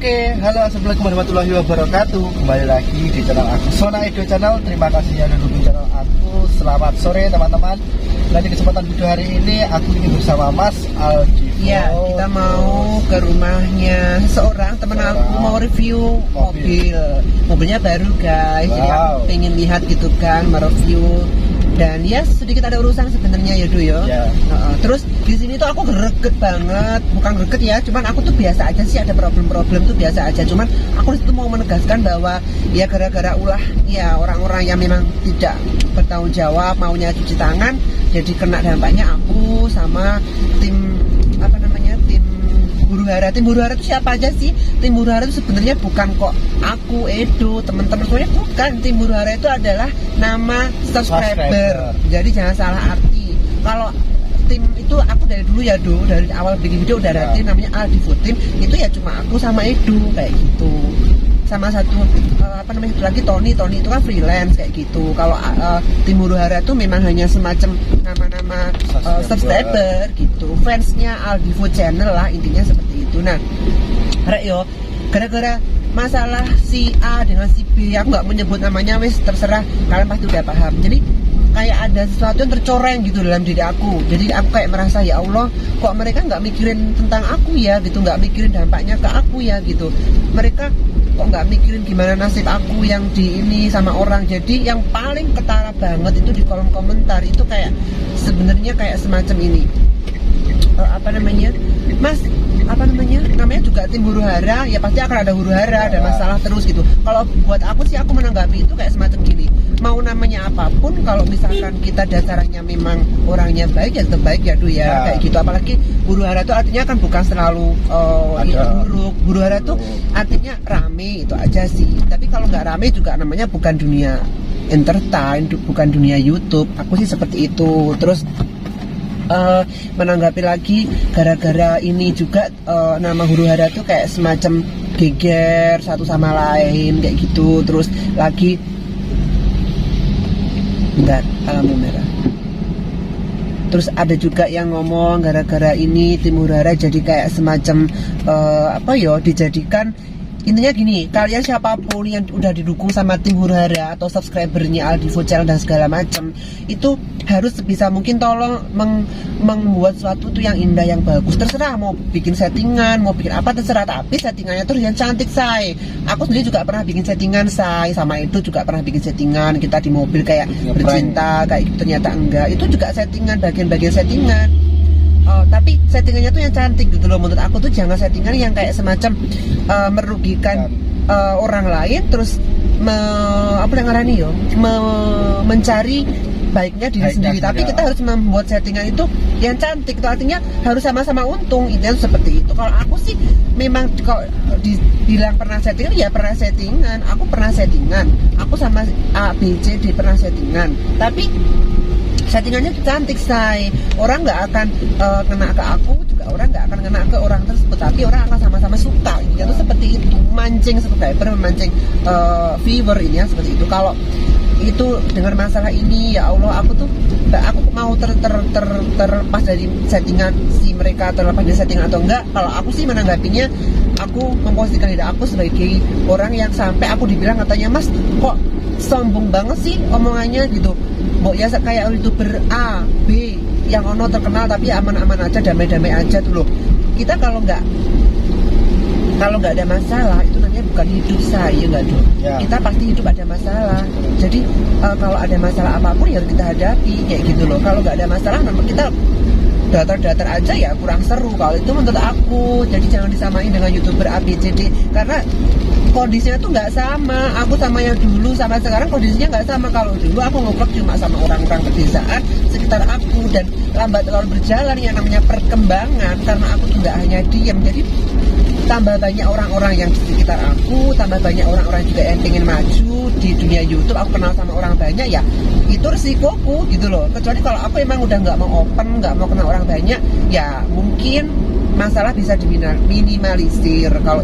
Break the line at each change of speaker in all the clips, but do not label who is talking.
Oke, halo assalamualaikum warahmatullahi wabarakatuh. Kembali lagi di channel aku, Sona Edo Channel. Terima kasih yang udah dukung channel aku. Selamat sore teman-teman. Nah, di kesempatan video hari ini aku ini bersama Mas Aldi.
Ya, kita mau ke rumahnya seorang teman aku, mau review mobilnya baru guys. Jadi aku pengen lihat gitu kan, mau review. Dan ya sedikit ada urusan sebenarnya ya Do ya. Terus di sini tuh aku greget banget, bukan greget ya, cuman aku tuh biasa aja sih, ada problem-problem tuh biasa aja. Cuman aku itu mau menegaskan bahwa ya gara-gara ulah ya orang-orang yang memang tidak bertanggung jawab maunya cuci tangan, jadi kena dampaknya aku sama tim Huru Hara. Tim Huru Hara itu siapa aja sih? Tim Huru Hara itu sebenarnya bukan kok aku, Edo, teman-teman semuanya bukan. Tim Huru Hara itu adalah nama subscriber. Jadi jangan salah arti. Kalau tim itu aku dari dulu ya Do, dari awal bikin video udah ada tim namanya Aldi Tim. Itu ya cuma aku sama Edo kayak gitu. Sama satu itu lagi Tony itu kan freelance kayak gitu. Kalau tim Huru Hara itu memang hanya semacam nama-nama subscriber gitu, fansnya Aldi Food Channel lah, intinya seperti itu. Nah, yo gara-gara masalah si A dengan si B, aku nggak menyebut namanya, wes terserah, kalian pasti udah paham. Jadi kayak ada sesuatu yang tercoreng gitu dalam diri aku. Jadi aku kayak merasa ya Allah, kok mereka nggak mikirin tentang aku ya gitu, nggak mikirin dampaknya ke aku ya gitu. Mereka kok nggak mikirin gimana nasib aku yang di ini sama orang. Jadi yang paling ketara banget itu di kolom komentar itu kayak sebenarnya kayak semacam ini, Mas, namanya juga tim Huru Hara, ya pasti akan ada Huru Hara, ada masalah terus gitu. Kalau buat aku sih, aku menanggapi itu kayak semacam gini, mau namanya apapun, kalau misalkan kita dasarnya memang orangnya baik ya tetap baik ya Do ya, kayak gitu. Apalagi Huru Hara itu artinya kan bukan selalu buruk. Huru Hara itu artinya rame, itu aja sih. Tapi kalau nggak rame juga namanya bukan dunia entertain, bukan dunia YouTube. Aku sih seperti itu. Terus menanggapi lagi gara-gara ini juga nama Huru Hara tuh kayak semacam geger satu sama lain kayak gitu. Terus lagi bentar, lampu merah. Terus ada juga yang ngomong gara-gara ini tim Huru Hara jadi kayak semacam dijadikan, intinya gini, kalian siapapun yang udah didukung sama tim Huru Hara atau subscribernya Aldi Food Channel dan segala macam, itu harus sebisa mungkin tolong membuat sesuatu tuh yang indah, yang bagus. Terserah mau bikin settingan, mau bikin apa terserah, tapi settingannya tuh yang cantik say. Aku sendiri juga pernah bikin settingan say, sama itu juga pernah bikin settingan kita di mobil kayak bercinta kayak gitu, ternyata enggak. Itu juga settingan, bagian-bagian settingan. Tapi settingannya tuh yang cantik gitu loh. Menurut aku tuh jangan settingan yang kayak semacam merugikan orang lain, terus mencari baiknya diri sendiri. Tapi kita harus membuat settingan itu yang cantik, itu artinya harus sama-sama untung. Intinya seperti itu. Kalau aku sih memang kalau dibilang pernah settingan, ya pernah settingan. Aku pernah settingan, aku sama A, B, C, D pernah settingan. Tapi settingannya cantik say. Orang nggak akan kena ke aku, juga orang nggak akan kena ke orang tersebut, tapi orang akan sama-sama suka. Itu seperti itu, mancing subscriber, memancing viewer, ini ya seperti itu. Kalau itu dengan masalah ini ya Allah, aku mau terlepas dari settingan si mereka, terlepas dari settingan atau enggak. Kalau aku sih menanggapinya, aku memposisikan diri aku sebagai orang yang sampai aku dibilang katanya, Mas kok sombong banget sih omongannya gitu. Ya kayak YouTuber A, B yang ono terkenal tapi aman-aman aja, damai-damai aja tuh loh. Kita kalau nggak ada masalah, itu namanya bukan hidup saya, nggak dong. Kita pasti hidup ada masalah. Jadi kalau ada masalah apapun ya harus kita hadapi kayak gitu loh. Kalau nggak ada masalah, memang kita datar-datar aja ya kurang seru kalau itu menurut aku. Jadi jangan disamain dengan YouTuber A, B, C, D, karena kondisinya tuh nggak sama. Aku sama yang dulu sama sekarang kondisinya nggak sama. Kalau dulu aku ngobrol cuma sama orang-orang pedesaan sekitar aku, dan lambat laun berjalan yang namanya perkembangan, karena aku tuh nggak hanya diam. Jadi tambah banyak orang-orang yang di sekitar aku, tambah banyak orang-orang juga yang pengen maju di dunia YouTube. Aku kenal sama orang banyak, ya itu resikoku gitu loh. Kecuali kalau aku emang udah nggak mau open, nggak mau kenal orang banyak, ya mungkin masalah bisa diminimalisir kalau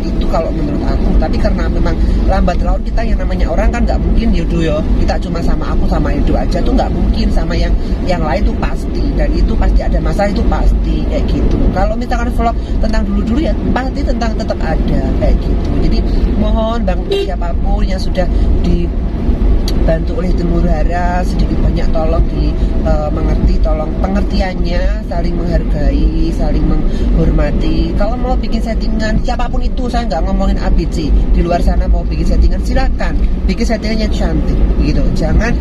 menurut aku. Tapi karena memang lambat laun kita yang namanya orang kan nggak mungkin yaudah kita cuma sama aku sama Edo aja tuh nggak mungkin, sama yang lain tuh pasti, dan itu pasti ada masalah, itu pasti kayak gitu. Kalau misalkan vlog tentang dulu ya pasti tetap ada kayak gitu. Jadi mohon bang siapapun yang sudah dibantu oleh Tim Huru Hara sedikit banyak tolong mengerti, tolong pengertiannya, saling menghargai, saling menghormati. Kalau mau bikin settingan siapapun itu, saya nggak ngomongin ABC, di luar sana mau bikin settingan silakan, bikin settingannya cantik gitu. Jangan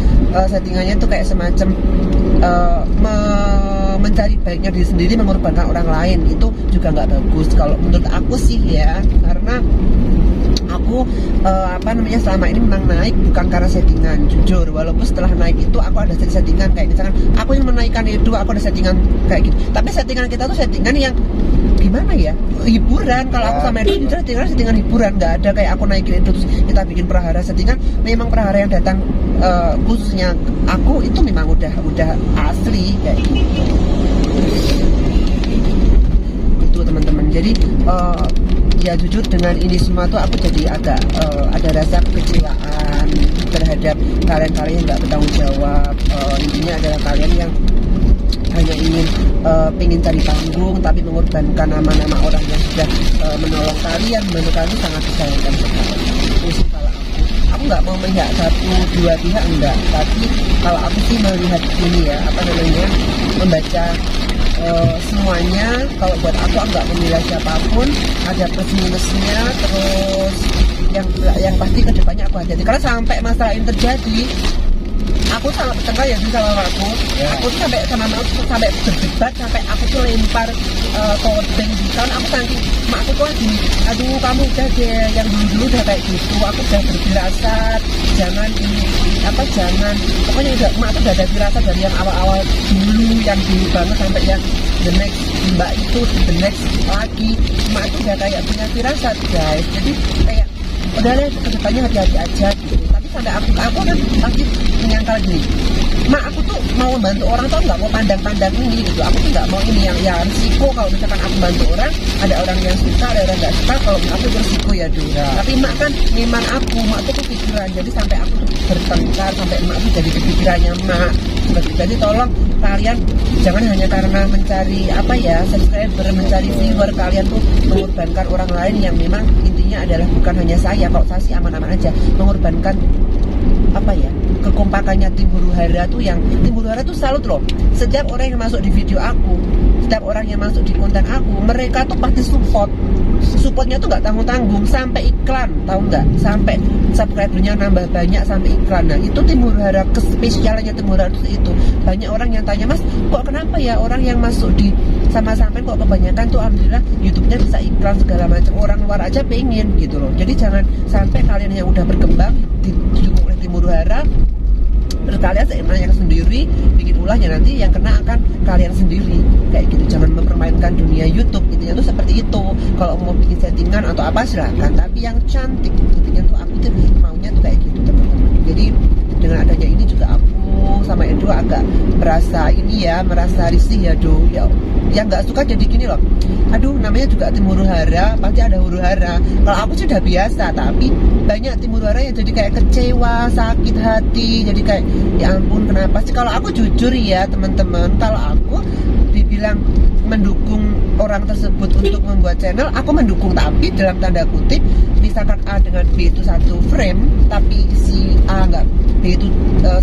settingannya tuh kayak semacam mencari baiknya diri sendiri, mengorbankan orang lain, itu juga nggak bagus kalau menurut aku sih ya. Karena aku selama ini memang naik bukan karena settingan, jujur. Walaupun setelah naik itu aku ada settingan kayak misalkan aku yang menaikkan itu, aku ada settingan kayak gitu. Tapi settingan kita tuh settingan yang gimana ya, hiburan. Kalau aku sama itu jujur settingan hiburan, nggak ada kayak aku naikin itu terus kita bikin prahara. Settingan memang prahara yang datang khususnya aku itu memang udah asli kayak gitu. Itu teman-teman. Jadi ya jujur dengan ini semua tuh aku jadi agak ada rasa kekecewaan terhadap kalian-kalian yang nggak bertanggung jawab. Intinya adalah kalian yang hanya ingin pengen cari panggung tapi mengorbankan nama-nama orang yang sudah menolong kalian, membantu kalian, sangat disayangkan sekali. Itu kalau aku nggak mau melihat satu dua pihak, enggak, tapi kalau aku sih melihat ini ya, membaca semuanya. Kalau buat aku nggak memilih siapapun, ada plus minusnya. Terus yang pasti kedepannya aku hati-hati, karena sampai masalah ini terjadi aku sangat bertengkar ya sama mamaku. Aku tuh sampai berdebat, sampai aku tuh lempar todeng di tahun. Aku saking makku tuh lagi, aduh kamu udah deh, yang dulu udah kayak gitu, aku udah berfirasat, jangan pokoknya mak tuh udah ada firasat dari yang awal-awal dulu, yang dulu banget sampai yang the next mbak itu, the next lagi, mak tuh udah kayak punya firasat guys. Jadi kayak udah deh kedepannya hati-hati aja gitu. Tapi sampai aku kan pasti menyangkal gini, mak aku tuh mau membantu orang tuh nggak mau pandang-pandang ini gitu. Aku tuh nggak mau ini yang risiko. Kalau misalkan aku bantu orang, ada orang yang suka, ada orang nggak suka, kalau aku berisiko ya Dura. Tapi mak kan memang mak tuh kepikiran, jadi sampai aku tuh bertengkar, sampai mak tuh jadi kepikirannya mak. Jadi tolong kalian jangan hanya karena mencari subscriber, mencari viewer, kalian tuh mengorbankan orang lain yang memang intinya adalah bukan hanya saya. Kalau saya sih aman-aman aja, mengorbankan kekompakannya Tim Huru Hara tuh, yang Tim Huru Hara tuh salut loh. Setiap orang yang masuk di video aku, setiap orang yang masuk di konten aku, mereka tuh pasti supportnya tuh nggak tanggung-tanggung, sampai iklan, tahu nggak, sampai subscribernya nambah banyak sampai iklan. Nah itu Tim Huru Hara, kespesialannya Tim Huru Hara itu banyak orang yang tanya, mas kok kenapa ya orang yang masuk di sama sampai kok kebanyakan tuh alhamdulillah YouTube-nya bisa iklan segala macam, orang luar aja pengen gitu loh. Jadi jangan sampai kalian yang udah berkembang didukung oleh Tim Huru Hara, terus kalian nanya sendiri, bikin ulahnya, nanti yang kena akan kalian sendiri kayak gitu. Jangan mempermainkan dunia YouTube, intinya tuh seperti itu. Kalau mau bikin settingan atau apa silahkan, tapi yang cantik, intinya tuh aku tuh maunya tuh kayak gitu teman-teman. Jadi dengan adanya ini juga aku sama Edo agak merasa risih ya Do. Yang nggak suka jadi gini loh, aduh namanya juga Tim Huru Hara, pasti ada huru hara. Kalau aku sudah biasa, tapi banyak Tim Huru Hara yang jadi kayak kecewa, sakit hati, jadi kayak ya ampun kenapa sih. Kalau aku jujur ya teman-teman, kalau aku dibilang mendukung orang tersebut untuk membuat channel, aku mendukung, tapi dalam tanda kutip, misalkan A dengan B itu satu frame, tapi si A nggak, B itu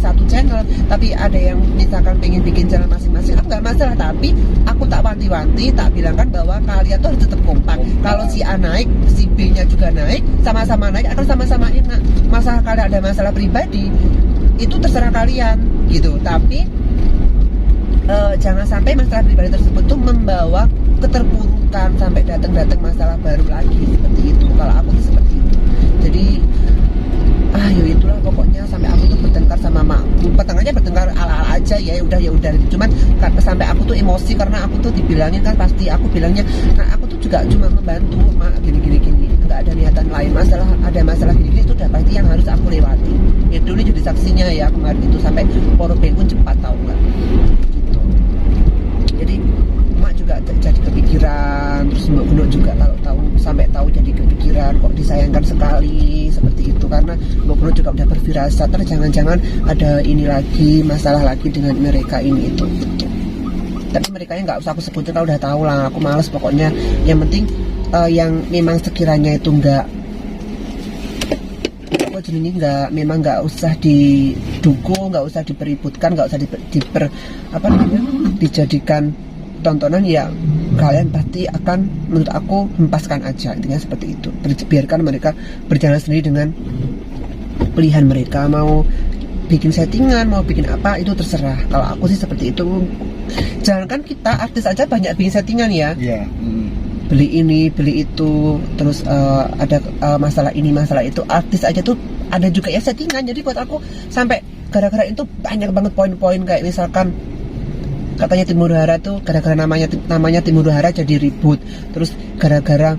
satu channel, tapi ada yang misalkan pengen bikin channel masing-masing, aku nggak masalah. Tapi aku tak wanti-wanti, tak bilangkan bahwa kalian tuh harus tetap kompak. Kalau si A naik, si B nya juga naik, sama-sama naik, akan sama-sama enak. Masalah kalian ada masalah pribadi, itu terserah kalian gitu. Tapi jangan sampai masalah pribadi tersebut tuh membawa keterpurukan sampai datang masalah baru lagi, seperti itu. Kalau aku tuh seperti itu. Jadi itulah pokoknya, sampai aku tuh bertengkar sama makku. Pertengahannya bertengkar ala-ala aja ya udah. Cuman sampai aku tuh emosi karena aku tuh dibilangin, kan pasti aku bilangnya, nah aku tuh juga cuma membantu mak gini, nggak ada niatan lain. Ada masalah gini itu udah pasti yang harus aku lewati. Ya dulu jadi saksinya ya kemarin itu, sampai poro pun cepat, tahu nggak gitu. Jadi mak juga jadi kepikiran, terus Mbak Gunung juga kalau tahu sampai tahu jadi kepikiran kok disayangkan sekali seperti itu, karena Mbak Bruno juga udah berfirasat jangan-jangan ada ini lagi, masalah lagi dengan mereka ini itu gitu. Tapi mereka nggak usah aku sebutin, kalau udah tahu lah, aku males pokoknya. Yang penting yang memang sekiranya itu memang nggak usah didukung, nggak usah dipeributkan, nggak usah dijadikan tontonan, ya kalian pasti akan, menurut aku, hempaskan aja, intinya seperti itu. Biarkan mereka berjalan sendiri dengan pilihan mereka, mau bikin settingan, mau bikin apa, itu terserah. Kalau aku sih seperti itu. Jangankan kita, artis aja banyak bikin settingan ya. Beli ini, beli itu, terus ada masalah ini, masalah itu. Artis aja tuh ada juga ya settingan. Jadi buat aku, sampai gara-gara itu banyak banget poin-poin, kayak misalkan katanya Timur Hara tuh gara-gara namanya Timur Hara jadi ribut. Terus gara-gara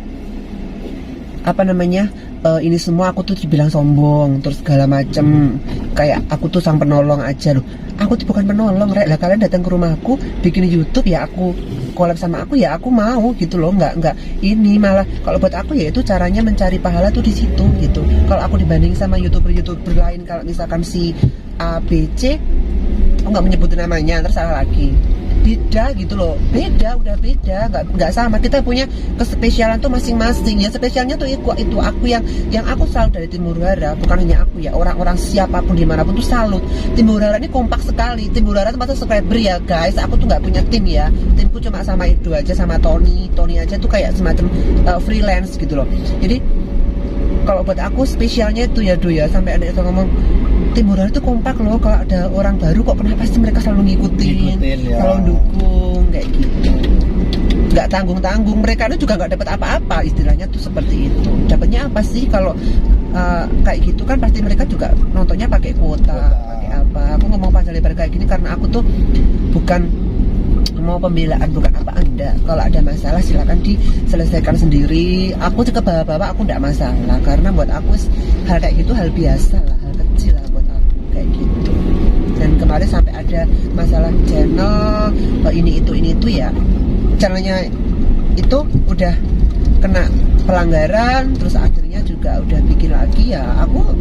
ini semua aku tuh dibilang sombong, terus segala macem, kayak aku tuh sang penolong aja loh. Aku tuh bukan penolong, Rek. Lah kalian datang ke rumahku bikin YouTube, ya aku collab sama aku, ya aku mau gitu loh. Nggak ini, malah kalau buat aku ya itu caranya mencari pahala tuh di situ gitu. Kalau aku dibanding sama youtuber lain, kalau misalkan si ABC, aku nggak menyebutin namanya, ntar salah lagi. Beda gitu loh, udah beda, nggak sama. Kita punya kespesialan tuh masing-masing. Ya spesialnya tuh itu aku yang aku salut dari Timur Hara, bukan hanya aku ya, orang-orang siapapun dimanapun tuh salut. Timur Hara ini kompak sekali. Timur Hara tuh masa subscriber ya guys, aku tuh nggak punya tim ya, timku cuma sama Edo aja, sama Tony aja tuh kayak semacam freelance gitu loh. Jadi kalau buat aku spesialnya itu ya Do ya, sampai ada yang ngomong Timur Hara itu kompak loh, kalau ada orang baru kok kenapa sih mereka selalu ngikutin ya, selalu dukung kayak gitu, nggak tanggung-tanggung. Mereka itu juga nggak dapat apa-apa, istilahnya tuh seperti itu. Dapatnya apa sih kalau kayak gitu kan? Pasti mereka juga nontonnya pakai kuota, pakai apa. Aku ngomong panjang lebar kayak gini karena aku tuh bukan mau pembelaan, bukan apa Anda. Kalau ada masalah silakan diselesaikan sendiri. Aku ke bawah-bawah aku nggak masalah, karena buat aku hal kayak gitu hal biasa lah, hal kecil lah buat aku kayak gitu. Dan kemarin sampai ada masalah channel ini itu ya, channelnya itu udah kena pelanggaran, terus akhirnya juga udah bikin lagi ya.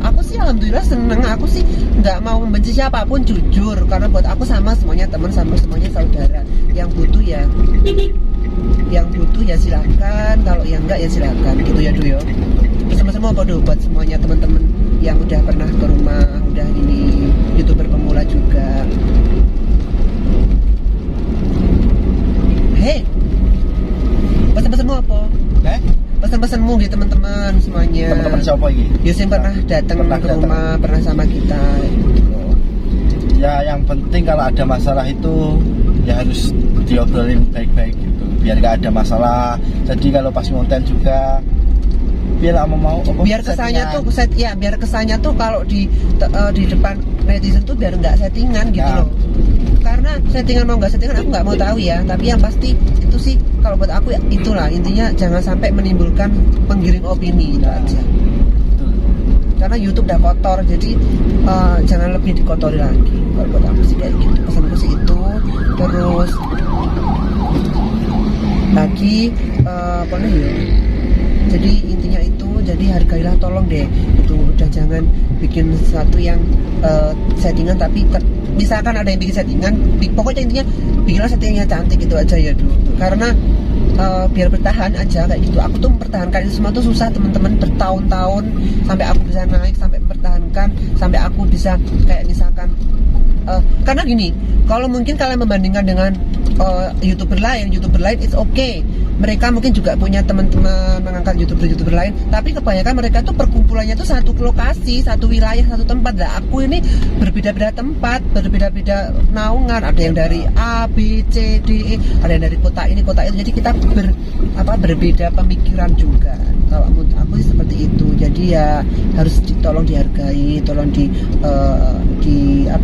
Aku sih alhamdulillah seneng. Aku sih nggak mau membenci siapapun, jujur, karena buat aku sama semuanya teman, sama semuanya saudara. Yang butuh ya silakan, kalau yang enggak ya silakan gitu ya Do yo. Sama-sama bodoh buat semuanya teman-teman yang udah pernah ke rumah, udah ini YouTuber pemula juga. Hei, pesan-pesanmu apa? Pesan-pesanmu gitu teman-teman semuanya.
Teman-teman siapa ini?
Ya yang pernah datang ke rumah, pernah sama kita gitu.
Ya yang penting kalau ada masalah itu ya harus diobrolin baik-baik gitu, biar gak ada masalah. Jadi kalau pas konten juga biar biar kesannya tuh kalau di depan netizen tuh biar nggak settingan gitu loh. Karena settingan mau nggak settingan aku nggak mau tahu ya, tapi yang pasti itu sih kalau buat aku ya itulah intinya, jangan sampai menimbulkan penggiring opini, itu aja. Karena YouTube udah kotor, jadi jangan lebih dikotori lagi. Kalau buat aku sih kayak gitu, pesanku sih itu. Terus lagi apa ya, jadi intinya itu, jadi hargailah, tolong deh itu, udah jangan bikin sesuatu yang settingan, tapi misalkan ada yang bikin settingan, pokoknya intinya bikinlah settingannya cantik, itu aja ya dulu. Karena biar bertahan aja kayak gitu. Aku tuh mempertahankan itu semua tuh susah teman-teman, bertahun-tahun sampai aku bisa naik, sampai mempertahankan, sampai aku bisa kayak misalkan karena gini, kalau mungkin kalian membandingkan dengan YouTuber lain it's okay. Mereka mungkin juga punya teman-teman mengangkat YouTuber lain, tapi kebanyakan mereka tuh perkumpulannya tuh satu lokasi, satu wilayah, satu tempat. Nah, aku ini berbeda-beda tempat, berbeda-beda naungan. Ada yang dari A, B, C, D, E, ada yang dari kota ini, kota itu. Jadi kita berbeda pemikiran juga. Kalau menurut aku sih seperti itu. Jadi ya harus tolong dihargai, tolong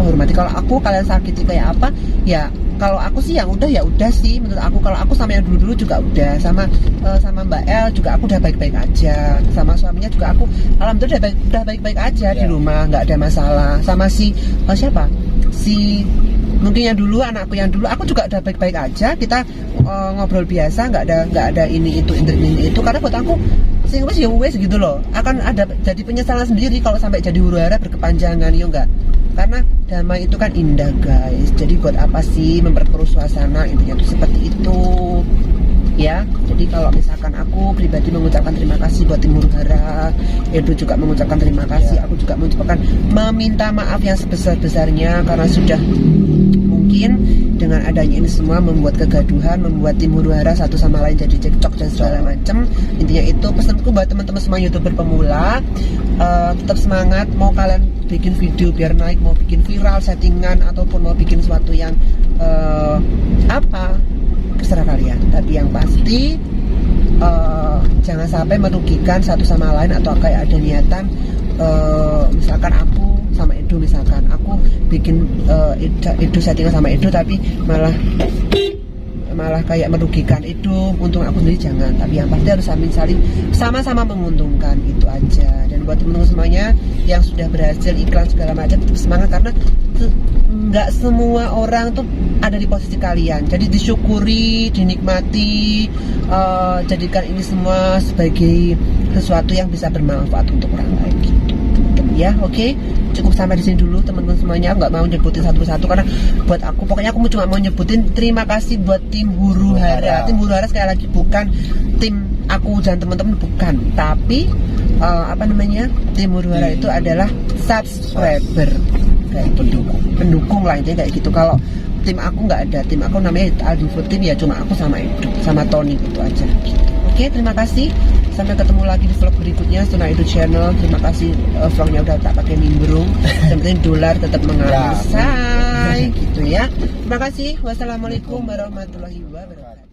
hormati. Kalau kalian sakiti kayak apa, ya kalau aku sih yang udah sih menurut aku. Kalau aku sama yang dulu juga udah, sama Mbak El juga aku udah baik-baik aja, sama suaminya juga aku alhamdulillah udah baik-baik aja di rumah, nggak ada masalah. Sama si siapa si
mungkin yang dulu, anakku yang dulu, aku juga udah baik-baik aja. Kita ngobrol biasa, nggak ada ini itu karena buat aku sing wes ya wes gitu loh. Akan ada jadi penyesalan sendiri kalau sampai jadi huru-hara berkepanjangan, ya enggak. Karena damai itu kan indah guys. Jadi buat apa sih memperkeruh suasana, intinya tuh seperti itu. Ya, jadi kalau misalkan aku pribadi mengucapkan terima kasih buat tim huru-hara, Edo juga mengucapkan terima kasih, aku juga mengucapkan meminta maaf yang sebesar-besarnya karena sudah mungkin dengan adanya ini semua membuat kegaduhan, membuat tim huru-hara satu sama lain jadi cekcok dan segala macam. Intinya itu pesanku buat teman-teman semua YouTuber pemula, tetap semangat. Mau kalian bikin video biar naik, mau bikin viral settingan ataupun mau bikin sesuatu yang terserah kalian, tapi yang pasti jangan sampai merugikan satu sama lain atau kayak ada niatan misalkan aku sama Edo, misalkan aku bikin Edo settingan sama Edo tapi malah kayak merugikan Edo, untung aku sendiri jangan. Tapi yang pasti harus saling sama-sama menguntungkan, itu aja. Dan buat teman-teman semuanya yang sudah berhasil iklan segala macam, tetap semangat karena nggak semua orang tuh ada di posisi kalian. Jadi disyukuri, dinikmati, jadikan ini semua sebagai sesuatu yang bisa bermanfaat untuk orang lain gitu. Ya, oke. Cukup sampai di sini dulu teman-teman semuanya. Aku nggak mau nyebutin satu-satu karena buat aku pokoknya aku cuma mau nyebutin terima kasih buat tim huru-hara. Tim huru-hara sekali lagi bukan tim aku dan teman-teman, bukan, tapi tim huru-hara itu adalah subscriber, kayak pendukung lah intinya kayak gitu. Kalau tim aku nggak ada, tim aku namanya Aldivo Team, ya cuma aku sama Edo sama Tony, gitu aja gitu. Oke, terima kasih. Sampai ketemu lagi di vlog berikutnya Sona Edo Channel. Terima kasih, vlognya udah tak pakai nimbrung. Yang penting dolar tetap mengalir, say gitu ya. Terima kasih. Wassalamualaikum warahmatullahi wabarakatuh.